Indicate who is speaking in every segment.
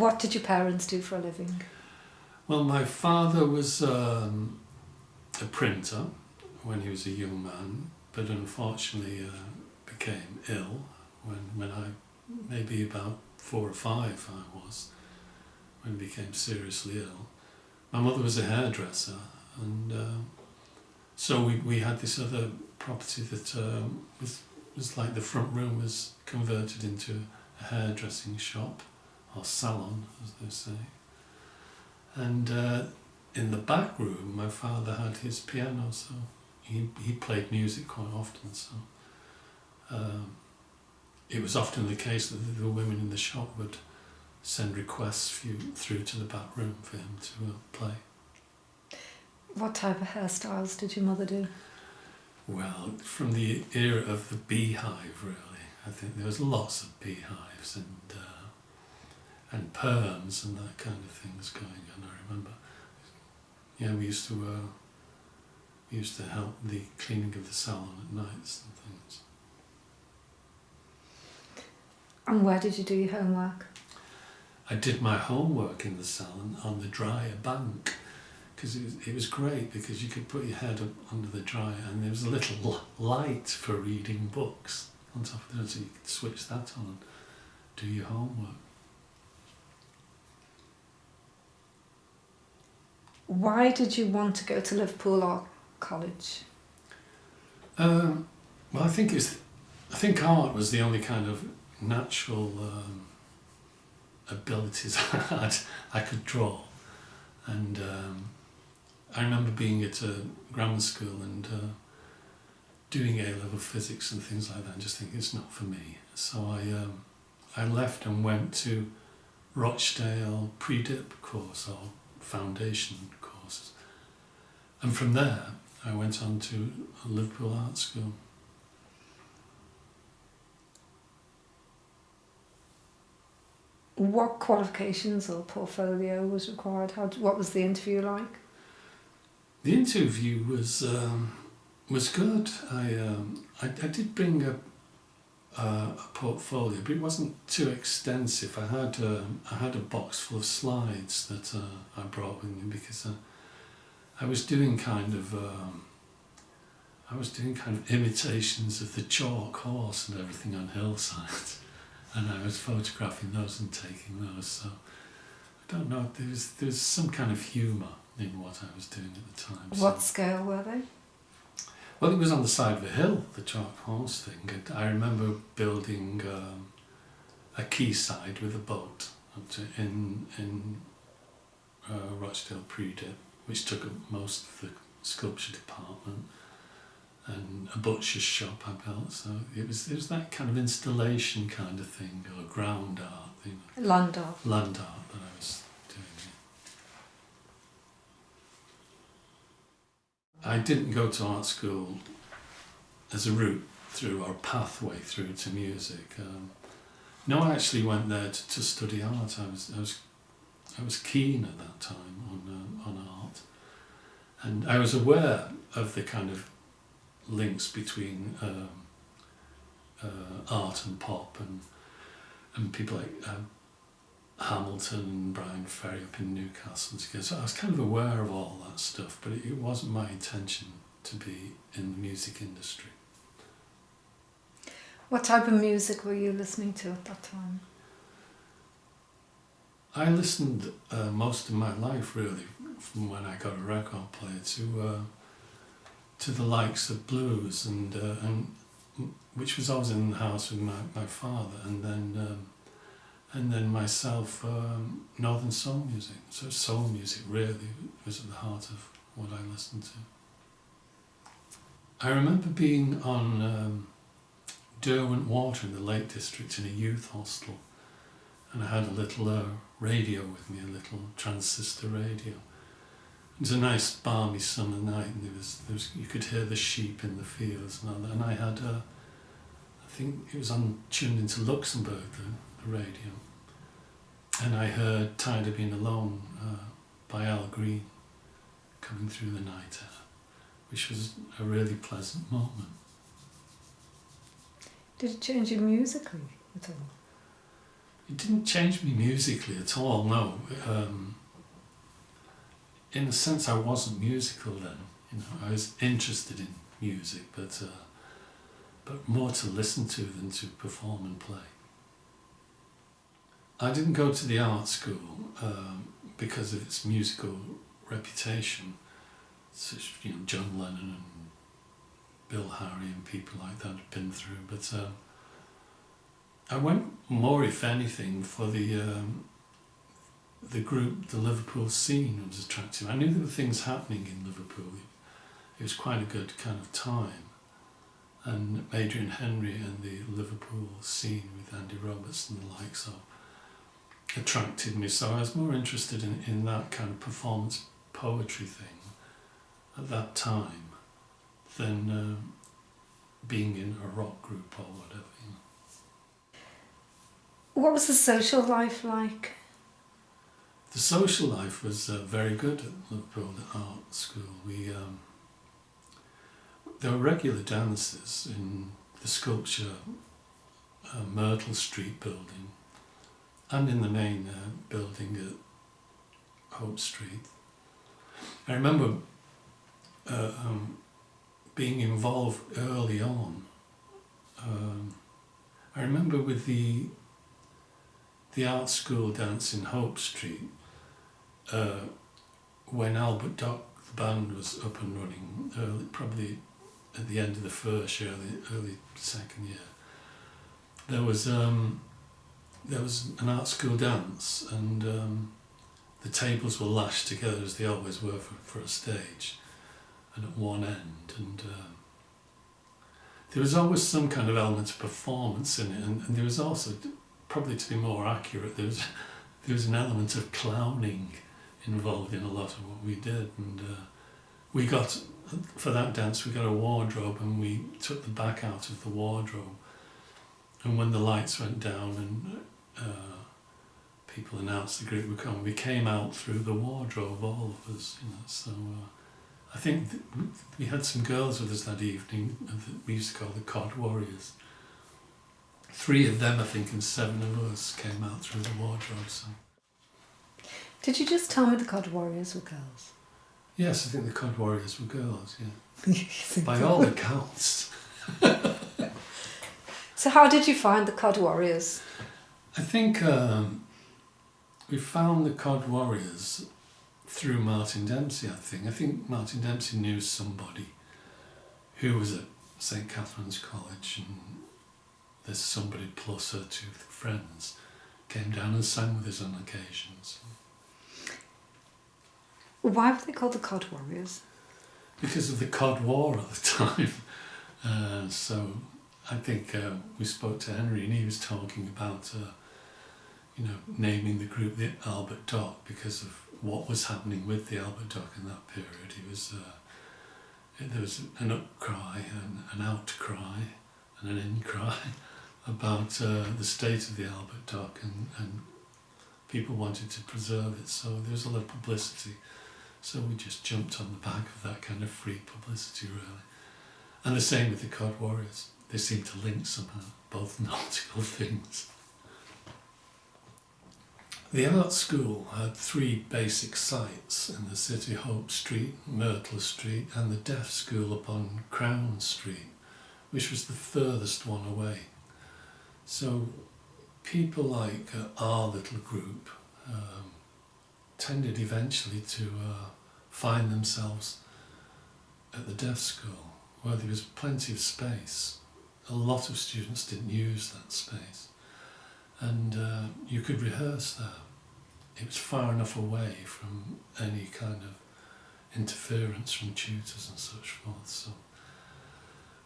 Speaker 1: What did your parents do for a living?
Speaker 2: Well, my father was a printer when he was a young man, but unfortunately became ill when I, maybe about 4 or 5 I was, when he became seriously ill. My mother was a hairdresser, and so we had this other property that was like the front room was converted into a hairdressing shop, or salon as they say. And in the back room my father had his piano, so he played music quite often, so it was often the case that the women in the shop would send requests through to the back room for him to play.
Speaker 1: What type of hairstyles did your mother do?
Speaker 2: Well, from the era of the beehive, really. I think there was lots of beehives and perms and that kind of things going on. I remember. Yeah, we used to help the cleaning of the salon at nights and things.
Speaker 1: And where did you do your homework?
Speaker 2: I did my homework in the salon on the dryer bank, because it was great, because you could put your head up under the dryer and there was a little light for reading books on top of it, so you could switch that on and do your homework.
Speaker 1: Why did you want to go to Liverpool Art College?
Speaker 2: Well, I think art was the only kind of natural abilities I had. I could draw, and I remember being at a grammar school and doing A-level physics and things like that, and just thinking it's not for me. So I left and went to Rochdale pre-dip course, or foundation courses, and from there I went on to a Liverpool Art School.
Speaker 1: What qualifications or portfolio was required? What was the interview like?
Speaker 2: The interview was good. I did bring a portfolio, but it wasn't too extensive. I had a box full of slides that I brought with me, because I was doing kind of imitations of the chalk horse and everything on hillsides, and I was photographing those and taking those. So I don't know. There was some kind of humour in what I was doing at the time.
Speaker 1: What scale were they?
Speaker 2: Well, it was on the side of a hill, the chalk horse thing. And I remember building a quayside with a boat in Rochdale pre-dip, which took up most of the sculpture department, and a butcher's shop I built. So it was that kind of installation kind of thing, or ground art,
Speaker 1: Land art.
Speaker 2: Land art that I was doing. I didn't go to art school as a route through, or pathway through to music. No, I actually went there to study art. I was keen at that time on art, and I was aware of the kind of links between art and pop, and people like Hamilton and Brian Ferry up in Newcastle together. So I was kind of aware of all that stuff, but it wasn't my intention to be in the music industry.
Speaker 1: What type of music were you listening to at that time?
Speaker 2: I listened most of my life, really, from when I got a record player to the likes of blues, and which was always in the house with my father, and then myself, northern soul music. So soul music really was at the heart of what I listened to. I remember being on Derwent Water in the Lake District in a youth hostel, and I had a little radio with me, a little transistor radio. It was a nice balmy summer night, and there was you could hear the sheep in the fields and all that. And I had I think it was tuned into Luxembourg, the radio, and I heard "Tired of Being Alone" by Al Green coming through the night air, which was a really pleasant moment.
Speaker 1: Did it change you musically at all?
Speaker 2: It didn't change me musically at all, no. In a sense, I wasn't musical then. You know, I was interested in music, but more to listen to than to perform and play. I didn't go to the art school because of its musical reputation, such John Lennon and Bill Harry and people like that had been through. But I went more, if anything, for the group, the Liverpool scene was attractive. I knew there were things happening in Liverpool. It was quite a good kind of time. And Adrian Henry and the Liverpool scene with Andy Roberts and the likes of attracted me. So I was more interested in that kind of performance poetry thing at that time than being in a rock group or whatever. You know.
Speaker 1: What was the social life like?
Speaker 2: The social life was very good at Liverpool Art School. There were regular dances in the sculpture Myrtle Street building and in the main building at Hope Street. I remember being involved early on. I remember with the art school dance in Hope Street, when Albert Dock, the band, was up and running, probably at the end of the first year, the early second year, there was an art school dance, and the tables were lashed together as they always were for a stage, and at one end, and there was always some kind of element of performance in it, and there was also, probably to be more accurate, there was an element of clowning involved in a lot of what we did, and we got, for that dance, we got a wardrobe, and we took the back out of the wardrobe, and when the lights went down and people announced the group were coming, we came out through the wardrobe, all of us, you know. So I think we had some girls with us that evening that we used to call the Cod Warriors. 3 of them, I think, and 7 of us came out through the wardrobe. So.
Speaker 1: Did you just tell me the Cod Warriors were girls?
Speaker 2: Yes, I think the Cod Warriors were girls, yeah. By all accounts.
Speaker 1: So how did you find the Cod Warriors?
Speaker 2: I think we found the Cod Warriors through Martin Dempsey, I think. I think Martin Dempsey knew somebody who was at St Catherine's College, and there's somebody plus her 2 friends came down and sang with us on occasions.
Speaker 1: Why were they called the Cod Warriors?
Speaker 2: Because of the Cod War at the time. So I think we spoke to Henry, and he was talking about naming the group the Albert Dock because of what was happening with the Albert Dock in that period. There was an upcry, an outcry, and an in-cry about the state of the Albert Dock, and people wanted to preserve it, so there was a lot of publicity. So we just jumped on the back of that kind of free publicity, really. And the same with the Cod Warriors. They seem to link somehow, both nautical things. The art school had 3 basic sites in the city: Hope Street, Myrtle Street, and the Deaf School upon Crown Street, which was the furthest one away. So people like our little group tended eventually to find themselves at the Deaf School, where there was plenty of space. A lot of students didn't use that space, and you could rehearse there. It was far enough away from any kind of interference from tutors and such forth, so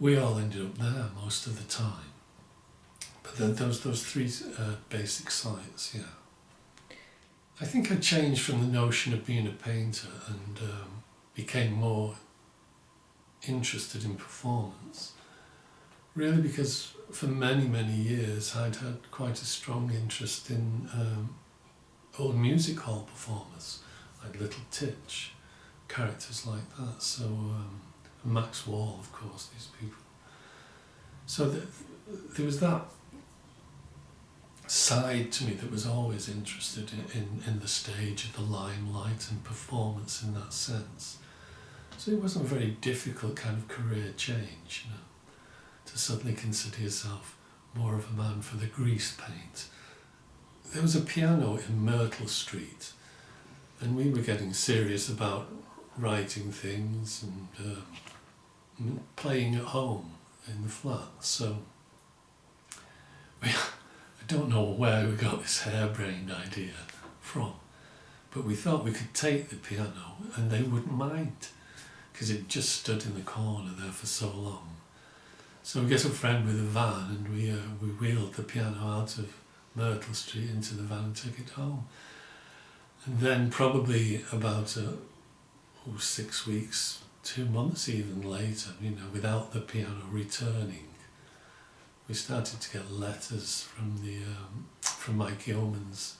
Speaker 2: we all ended up there most of the time. But those 3 basic sites, yeah. I think I changed from the notion of being a painter and became more interested in performance, really, because for many, many years I'd had quite a strong interest in old music hall performers, like Little Titch, characters like that. So Max Wall, of course, these people. So there was that side to me that was always interested in the stage, the limelight and performance in that sense. So it wasn't a very difficult kind of career change, to suddenly consider yourself more of a man for the grease paint. There was a piano in Myrtle Street, and we were getting serious about writing things and playing at home in the flat. So I don't know where we got this harebrained idea from, but we thought we could take the piano and they wouldn't mind, because it just stood in the corner there for so long. So we get a friend with a van, and we wheeled the piano out of Myrtle Street into the van and took it home. And then probably about 6 weeks, 2 months even later, without the piano returning, we started to get letters from Mike Yeomans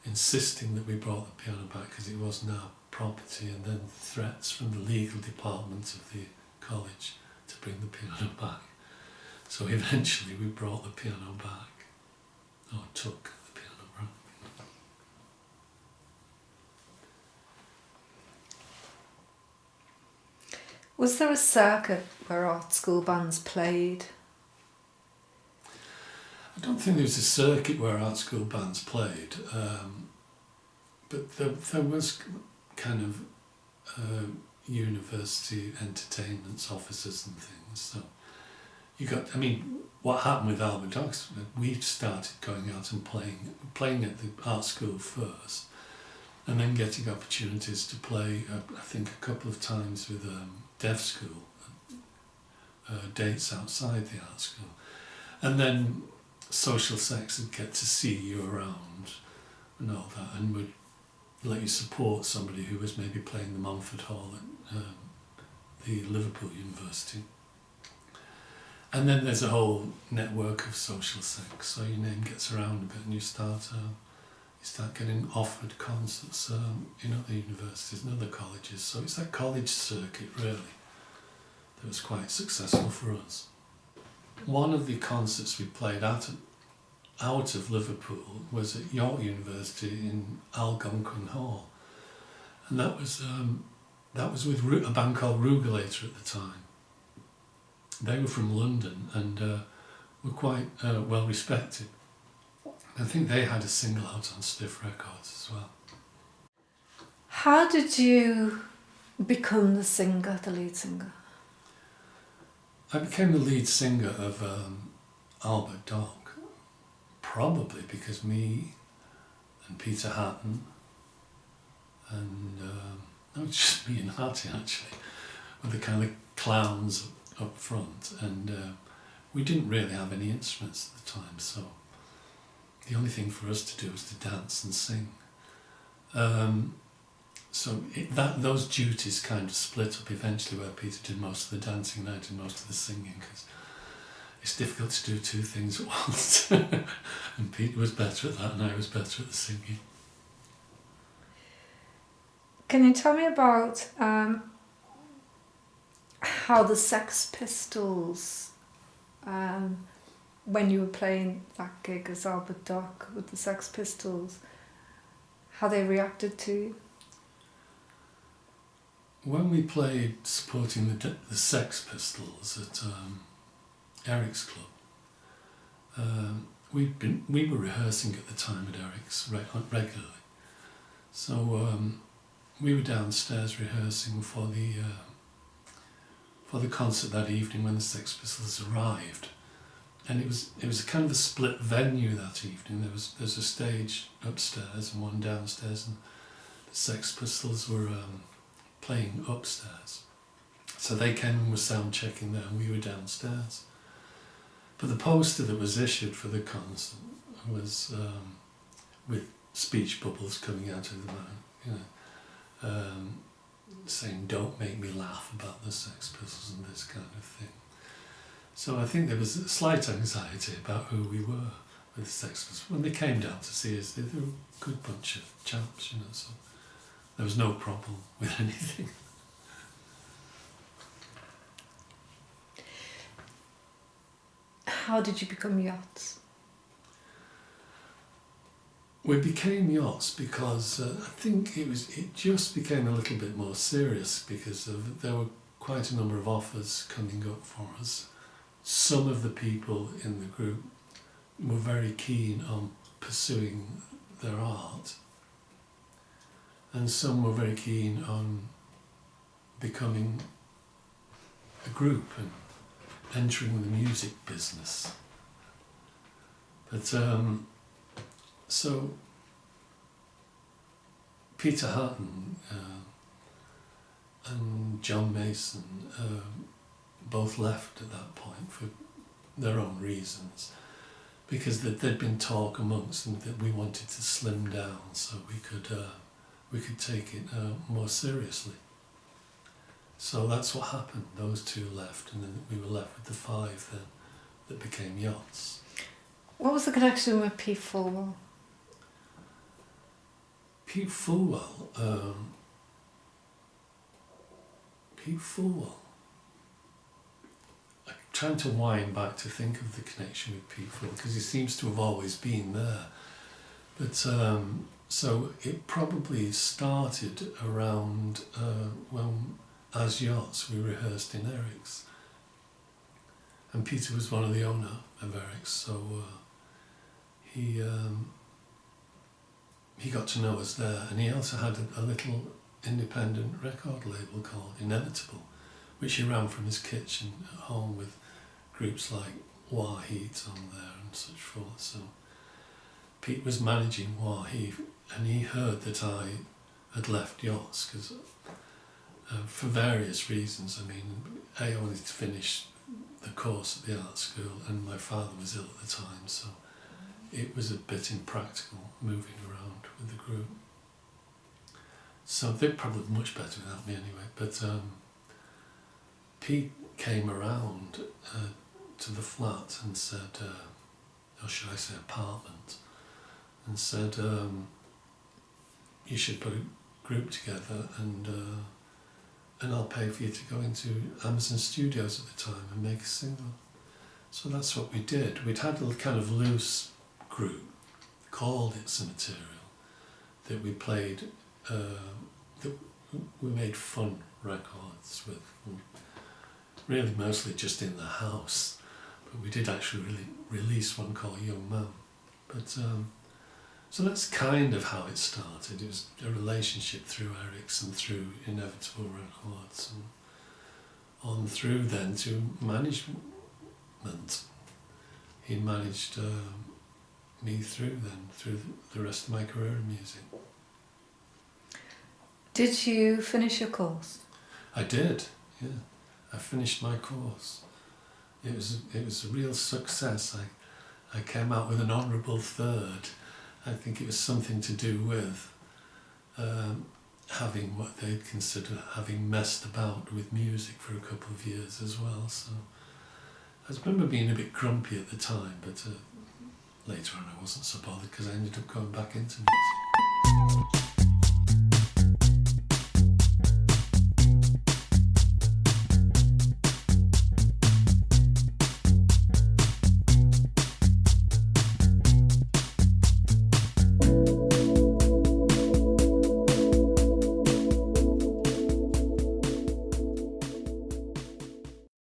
Speaker 2: insisting that we brought the piano back because it was now property, and then threats from the legal department of the college to bring the piano back. So eventually we brought the piano back, or took the piano back.
Speaker 1: Was there a circuit where art school bands played?
Speaker 2: I don't think there was a circuit where art school bands played, but there was kind of university entertainments, offices and things. So what happened with Albert Docks, we started going out and playing at the art school first, and then getting opportunities to play, I think a couple of times with Deaf School, dates outside the art school. And then Social Sex would get to see you around and all that, and would let you support somebody who was maybe playing the Montfort Hall at the Liverpool University. And then there's a whole network of Social Sex, so your name gets around a bit, and you start getting offered concerts, at the universities and other colleges. So it's that college circuit really that was quite successful for us. One of the concerts we played out of Liverpool was at York University in Algonquin Hall, and that was with a band called Rugulator at the time. They were from London and were quite well respected. I think they had a single out on Stiff Records as well.
Speaker 1: How did you become the lead singer?
Speaker 2: I became the lead singer of Albert Dock, probably because me and Peter Hatton and no, it's just me and Hattie actually were the kind of clowns up front, and we didn't really have any instruments at the time, so the only thing for us to do was to dance and sing. Those duties kind of split up eventually, where Peter did most of the dancing and I did most of the singing, because it's difficult to do two things at once. And Peter was better at that and I was better at the singing.
Speaker 1: Can you tell me about how the Sex Pistols, when you were playing that gig as Albert Dock with the Sex Pistols, how they reacted to you?
Speaker 2: When we played supporting the Sex Pistols at Eric's club, we were rehearsing at the time at Eric's regularly. So we were downstairs rehearsing for the concert that evening when the Sex Pistols arrived, and it was a kind of a split venue that evening. There's a stage upstairs and one downstairs, and the Sex Pistols were playing upstairs. So they came and were sound checking there, and we were downstairs. But the poster that was issued for the concert was with speech bubbles coming out of the mouth, saying "Don't make me laugh" about the Sex Pistols and this kind of thing. So I think there was a slight anxiety about who we were with the Sex Pistols. When they came down to see us, they were a good bunch of chaps, so there was no problem with anything.
Speaker 1: How did you become Yachts?
Speaker 2: We became Yachts because I think it just became a little bit more serious because there were quite a number of offers coming up for us. Some of the people in the group were very keen on pursuing their art, and some were very keen on becoming a group and entering the music business. But so Peter Hutton and John Mason both left at that point for their own reasons, because there'd been talk amongst them that we wanted to slim down so we could take it more seriously. So that's what happened. Those two left, and then we were left with the five then that became Yachts.
Speaker 1: What was the connection with Pete Fulwell?
Speaker 2: Pete Fulwell. I'm trying to wind back to think of the connection with Pete Fulwell because he seems to have always been there. But so it probably started around when, as Yachts, we rehearsed in Eric's. And Peter was one of the owner of Eric's, so he got to know us there, and he also had a little independent record label called Inevitable, which he ran from his kitchen at home with groups like Wah Heat on there and such forth. So Pete was managing Wah Heat, and he heard that I had left Yachts because for various reasons. I mean, I wanted to finish the course at the art school, and my father was ill at the time, so it was a bit impractical moving around with the group. So they're probably much better without me anyway. But Pete came around to the flat and said, or should I say apartment, and said, you should put a group together and I'll pay for you to go into Amazon Studios at the time and make a single. So that's what we did. We'd had a kind of loose group, called It's a Material, that we played, that we made fun records with, really mostly just in the house, but we did actually release one called Young Man. But so that's kind of how it started. It was a relationship through Eric's and through Inevitable Records, and on through then to management. He managed me through the rest of my career in music.
Speaker 1: Did you finish your course?
Speaker 2: I did, yeah. I finished my course. It was a real success. I came out with an honourable third. I think it was something to do with having what they'd consider having messed about with music for a couple of years as well. So I remember being a bit grumpy at the time, but later on I wasn't so bothered because I ended up going back into music.